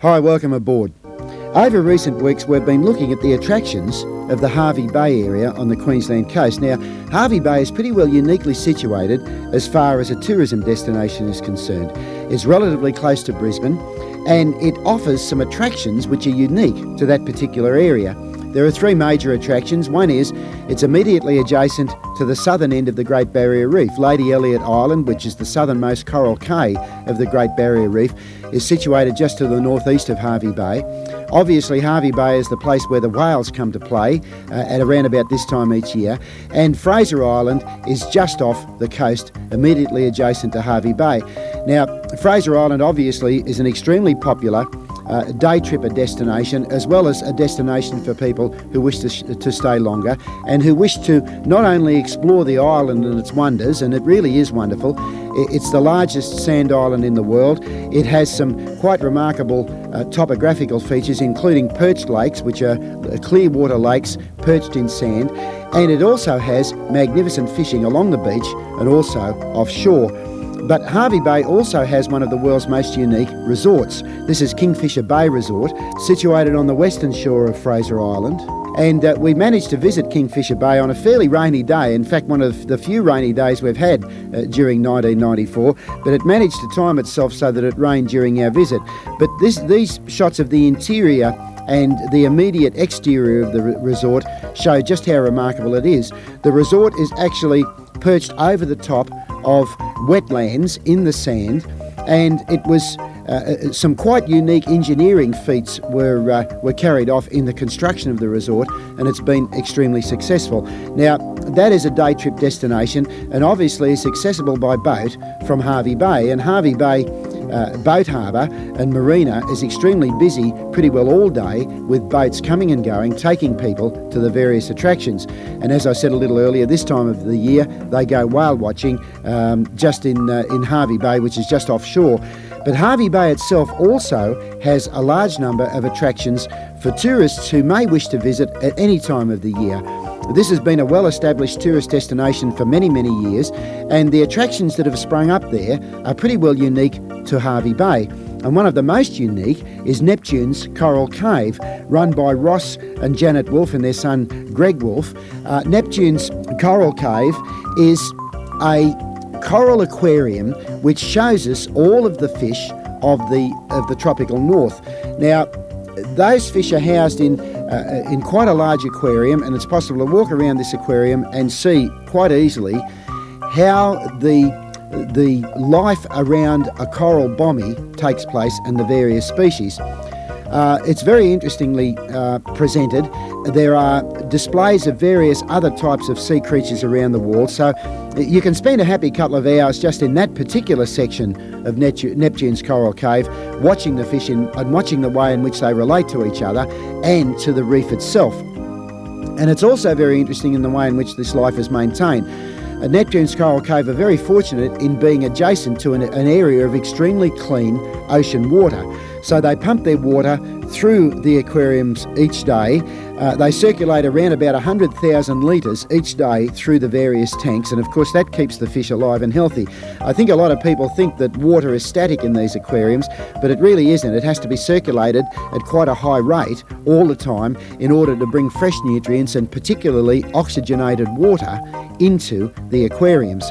Hi, welcome aboard. Over recent weeks we've been looking at the attractions of the Hervey Bay area on the Queensland coast. Now, Hervey Bay is pretty well uniquely situated as far as a tourism destination is concerned. It's relatively close to Brisbane and it offers some attractions which are unique to that particular area. There are three major attractions. One is it's immediately adjacent to the southern end of the Great Barrier Reef. Lady Elliot Island, which is the southernmost coral cay of the Great Barrier Reef, is situated just to the northeast of Hervey Bay. Obviously, Hervey Bay is the place where the whales come to play at around about this time each year. And Fraser Island is just off the coast, immediately adjacent to Hervey Bay. Now, Fraser Island obviously is an extremely popular day tripper destination, as well as a destination for people who wish to stay longer and who wish to not only explore the island and its wonders, and it really is wonderful. It's the largest sand island in the world. It has some quite remarkable topographical features, including perched lakes, which are clear water lakes perched in sand, and it also has magnificent fishing along the beach and also offshore. But Hervey Bay also has one of the world's most unique resorts. This is Kingfisher Bay Resort, situated on the western shore of Fraser Island. And we managed to visit Kingfisher Bay on a fairly rainy day, in fact one of the few rainy days we've had during 1994, but it managed to time itself so that it rained during our visit. But these shots of the interior and the immediate exterior of the resort show just how remarkable it is. The resort is actually perched over the top of wetlands in the sand, and it was some quite unique engineering feats were carried off in the construction of the resort, and it's been extremely successful. Now, that is a day trip destination, and obviously is accessible by boat from Hervey Bay, and Hervey Bay Boat Harbour and Marina is extremely busy pretty well all day with boats coming and going, taking people to the various attractions. And as I said a little earlier, this time of the year they go whale watching just in Hervey Bay, which is just offshore. But Hervey Bay itself also has a large number of attractions for tourists who may wish to visit at any time of the year. This has been a well-established tourist destination for many, many years, and the attractions that have sprung up there are pretty well unique to Hervey Bay. And one of the most unique is Neptune's Coral Cave, run by Ross and Janet Wolfe and their son Greg Wolfe. Neptune's Coral Cave is a coral aquarium which shows us all of the fish of the tropical north. Now, those fish are housed in quite a large aquarium, and it's possible to walk around this aquarium and see quite easily how the life around a coral bommy takes place and the various species. It's very interestingly presented. There are displays of various other types of sea creatures around the wall, so you can spend a happy couple of hours just in that particular section of Neptune's Coral Cave, watching the fish and watching the way in which they relate to each other and to the reef itself. And it's also very interesting in the way in which this life is maintained. Neptune's Coral Cave are very fortunate in being adjacent to an area of extremely clean ocean water. So they pump their water through the aquariums each day. They circulate around about 100,000 litres each day through the various tanks, and of course that keeps the fish alive and healthy. I think a lot of people think that water is static in these aquariums, but it really isn't. It has to be circulated at quite a high rate all the time in order to bring fresh nutrients and particularly oxygenated water into the aquariums.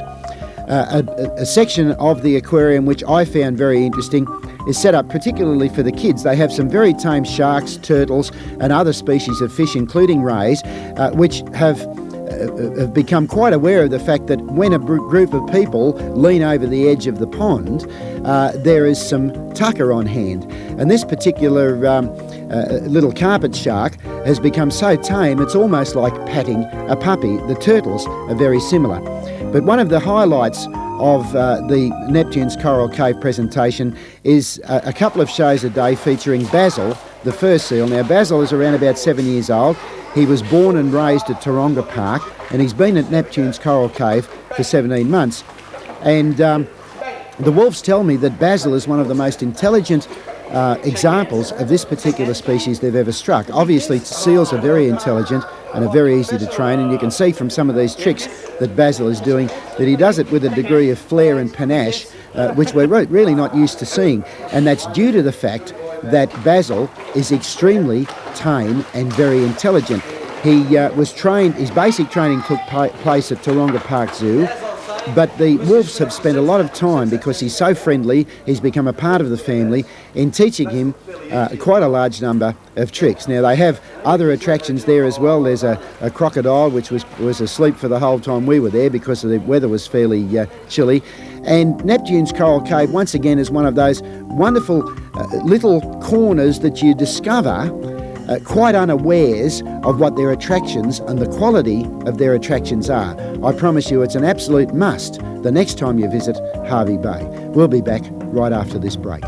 A section of the aquarium which I found very interesting is set up particularly for the kids. They have some very tame sharks, turtles and other species of fish, including rays, which have become quite aware of the fact that when a group of people lean over the edge of the pond, there is some tucker on hand. And this particular little carpet shark has become so tame it's almost like patting a puppy. The turtles are very similar. But one of the highlights of the Neptune's Coral Cave presentation is a couple of shows a day featuring Basil, the fur seal. Now, Basil is around about 7 years old. He was born and raised at Taronga Park, and he's been at Neptune's Coral Cave for 17 months. And the Wolves tell me that Basil is one of the most intelligent examples of this particular species they've ever struck. Obviously, seals are very intelligent and are very easy to train, and you can see from some of these tricks that Basil is doing that he does it with a degree of flair and panache which we're really not used to seeing, and that's due to the fact that Basil is extremely tame and very intelligent. He was trained, his basic training took place at Taronga Park Zoo, but the wolves have spent a lot of time, because he's so friendly, he's become a part of the family, in teaching him quite a large number of tricks. Now, they have other attractions there as well. There's a crocodile which was asleep for the whole time we were there because the weather was fairly chilly. And Neptune's Coral Cave, once again, is one of those wonderful little corners that you discover quite unawares of what their attractions and the quality of their attractions are. I promise you it's an absolute must the next time you visit Hervey Bay. We'll be back right after this break.